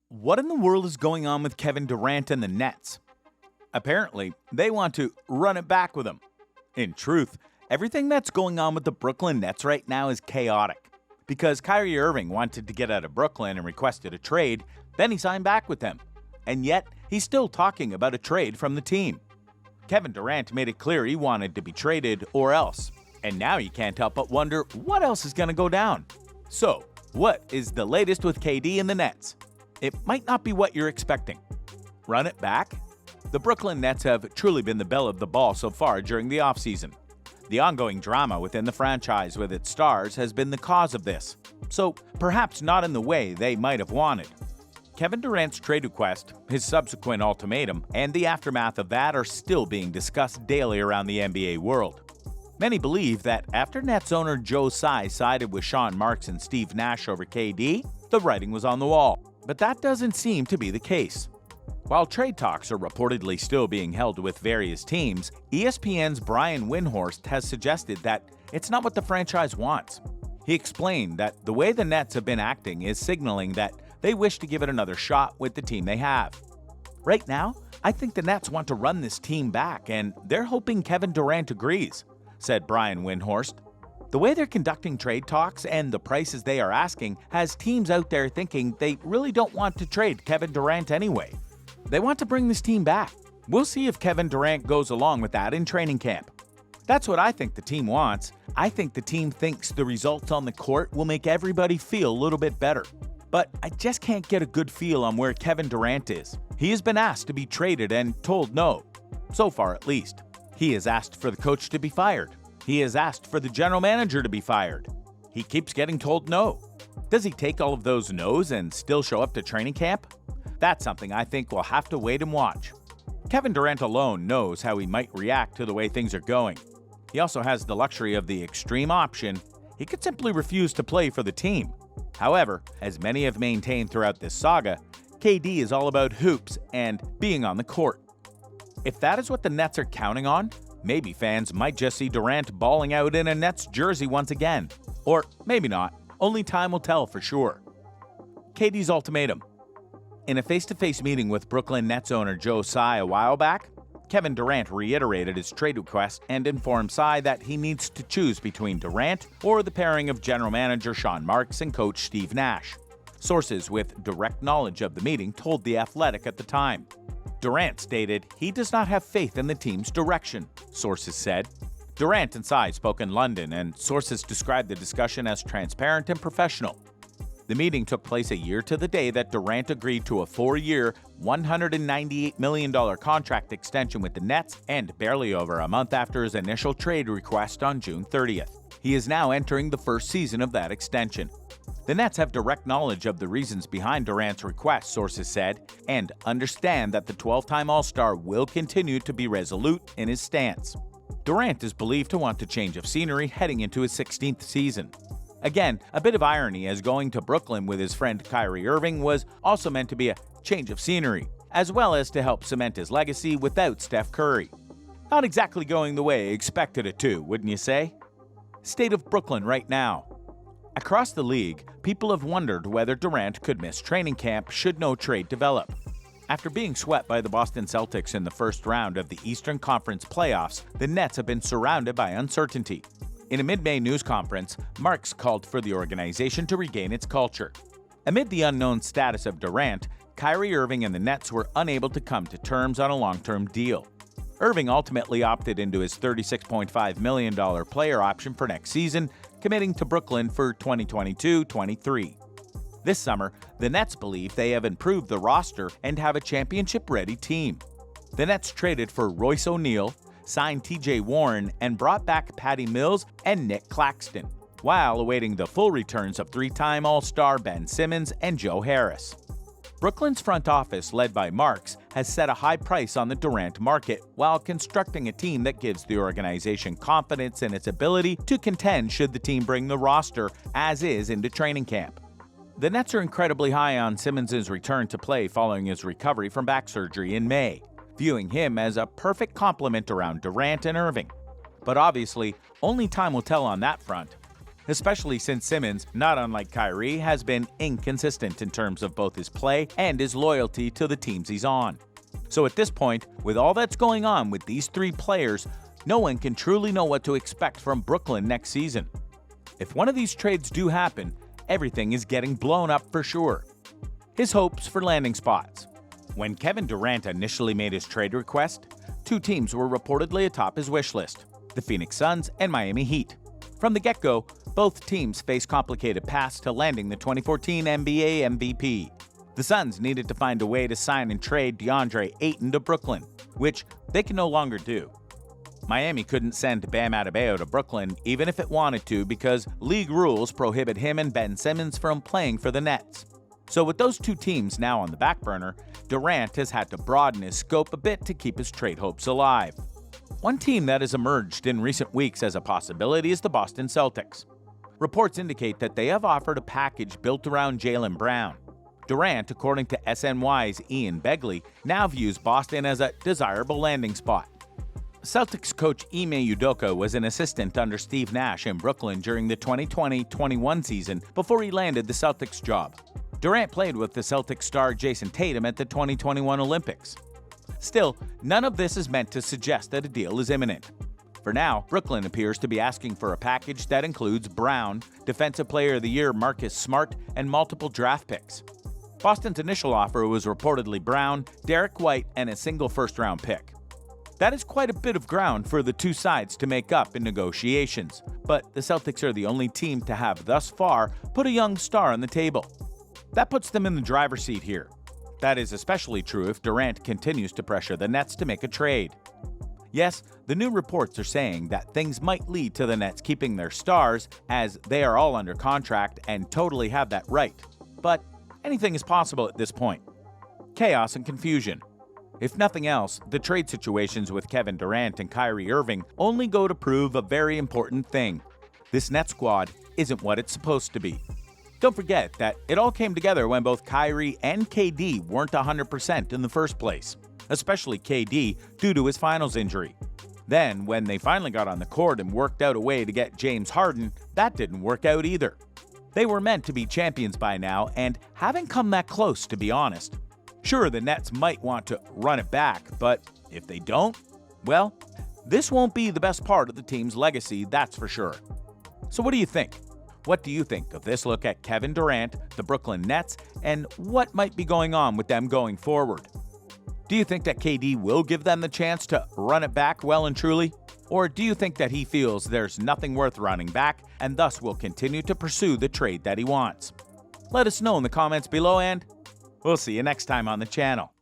What in the world is going on with Kevin Durant and the Nets? Apparently, they want to run it back with him. In truth, everything that's going on with the Brooklyn Nets right now is chaotic. Because Kyrie Irving wanted to get out of Brooklyn and requested a trade, then he signed back with them. And yet, he's still talking about a trade from the team. Kevin Durant made it clear he wanted to be traded or else. And now you can't help but wonder what else is going to go down. So, what is the latest with KD and the Nets? It might not be what you're expecting. Run it back? The Brooklyn Nets have truly been the belle of the ball so far during the offseason. The ongoing drama within the franchise with its stars has been the cause of this, so perhaps not in the way they might have wanted. Kevin Durant's trade request, his subsequent ultimatum, and the aftermath of that are still being discussed daily around the NBA world. Many believe that after Nets owner Joe Tsai sided with Sean Marks and Steve Nash over KD, the writing was on the wall. But that doesn't seem to be the case. While trade talks are reportedly still being held with various teams, ESPN's Brian Windhorst has suggested that it's not what the franchise wants. He explained that the way the Nets have been acting is signaling that they wish to give it another shot with the team they have. Right now, I think the Nets want to run this team back, and they're hoping Kevin Durant agrees, said Brian Windhorst. The way they're conducting trade talks and the prices they are asking has teams out there thinking they really don't want to trade Kevin Durant anyway. They want to bring this team back. We'll see if Kevin Durant goes along with that in training camp. That's what I think the team wants. I think the team thinks the results on the court will make everybody feel a little bit better. But I just can't get a good feel on where Kevin Durant is. He has been asked to be traded and told no. So far, at least. He has asked for the coach to be fired. He has asked for the general manager to be fired. He keeps getting told no. Does he take all of those no's and still show up to training camp? That's something I think we'll have to wait and watch. Kevin Durant alone knows how he might react to the way things are going. He also has the luxury of the extreme option. He could simply refuse to play for the team. However, as many have maintained throughout this saga, KD is all about hoops and being on the court. If that is what the Nets are counting on, maybe fans might just see Durant balling out in a Nets jersey once again. Or maybe not. Only time will tell for sure. KD's ultimatum. In a face-to-face meeting with Brooklyn Nets owner Joe Tsai a while back, Kevin Durant reiterated his trade request and informed Tsai that he needs to choose between Durant or the pairing of general manager Sean Marks and coach Steve Nash. Sources with direct knowledge of the meeting told The Athletic at the time. Durant stated he does not have faith in the team's direction, sources said. Durant and Tsai spoke in London, and sources described the discussion as transparent and professional. The meeting took place a year to the day that Durant agreed to a 4-year, $198 million contract extension with the Nets, and barely over a month after his initial trade request on June 30th. He is now entering the first season of that extension. The Nets have direct knowledge of the reasons behind Durant's request, sources said, and understand that the 12-time All-Star will continue to be resolute in his stance. Durant is believed to want a change of scenery heading into his 16th season. Again, a bit of irony as going to Brooklyn with his friend Kyrie Irving was also meant to be a change of scenery, as well as to help cement his legacy without Steph Curry. Not exactly going the way he expected it to, wouldn't you say? State of Brooklyn right now. Across the league, people have wondered whether Durant could miss training camp should no trade develop. After being swept by the Boston Celtics in the first round of the Eastern Conference playoffs, the Nets have been surrounded by uncertainty. In a mid-May news conference, Marks called for the organization to regain its culture. Amid the unknown status of Durant, Kyrie Irving and the Nets were unable to come to terms on a long-term deal. Irving ultimately opted into his $36.5 million player option for next season, committing to Brooklyn for 2022-23. This summer, the Nets believe they have improved the roster and have a championship-ready team. The Nets traded for Royce O'Neal, signed TJ Warren, and brought back Patty Mills and Nick Claxton, while awaiting the full returns of 3-time All-Star Ben Simmons and Joe Harris. Brooklyn's front office, led by Marks, has set a high price on the Durant market while constructing a team that gives the organization confidence in its ability to contend should the team bring the roster as is into training camp. The Nets are incredibly high on Simmons' return to play following his recovery from back surgery in May, viewing him as a perfect complement around Durant and Irving. But obviously, only time will tell on that front. especially since Simmons, not unlike Kyrie, has been inconsistent in terms of both his play and his loyalty to the teams he's on. So at this point, with all that's going on with these three players, no one can truly know what to expect from Brooklyn next season. If one of these trades do happen, everything is getting blown up for sure. His hopes for landing spots. When Kevin Durant initially made his trade request, two teams were reportedly atop his wish list: the Phoenix Suns and Miami Heat. From the get-go, both teams faced complicated paths to landing the 2014 NBA MVP. The Suns needed to find a way to sign and trade DeAndre Ayton to Brooklyn, which they can no longer do. Miami couldn't send Bam Adebayo to Brooklyn even if it wanted to because league rules prohibit him and Ben Simmons from playing for the Nets. So with those two teams now on the back burner, Durant has had to broaden his scope a bit to keep his trade hopes alive. One team that has emerged in recent weeks as a possibility is the Boston Celtics. Reports indicate that they have offered a package built around Jaylen Brown. Durant, according to SNY's Ian Begley, now views Boston as a desirable landing spot. Celtics coach Ime Udoka was an assistant under Steve Nash in Brooklyn during the 2020-21 season before he landed the Celtics job. Durant played with the Celtics star Jason Tatum at the 2021 Olympics. Still, none of this is meant to suggest that a deal is imminent. For now, Brooklyn appears to be asking for a package that includes Brown, Defensive Player of the Year Marcus Smart, and multiple draft picks. Boston's initial offer was reportedly Brown, Derek White, and a single first-round pick. That is quite a bit of ground for the two sides to make up in negotiations, but the Celtics are the only team to have thus far put a young star on the table. That puts them in the driver's seat here. That is especially true if Durant continues to pressure the Nets to make a trade. Yes, the new reports are saying that things might lead to the Nets keeping their stars, as they are all under contract and totally have that right. But anything is possible at this point. Chaos and confusion. If nothing else, the trade situations with Kevin Durant and Kyrie Irving only go to prove a very important thing. This Net squad isn't what it's supposed to be. Don't forget that it all came together when both Kyrie and KD weren't 100% in the first place, especially KD due to his finals injury. Then, when they finally got on the court and worked out a way to get James Harden, that didn't work out either. They were meant to be champions by now and haven't come that close, to be honest. Sure, the Nets might want to run it back, but if they don't, well, this won't be the best part of the team's legacy, that's for sure. So what do you think? What do you think of this look at Kevin Durant, the Brooklyn Nets, and what might be going on with them going forward? Do you think that KD will give them the chance to run it back well and truly? Or do you think that he feels there's nothing worth running back and thus will continue to pursue the trade that he wants? Let us know in the comments below, and we'll see you next time on the channel.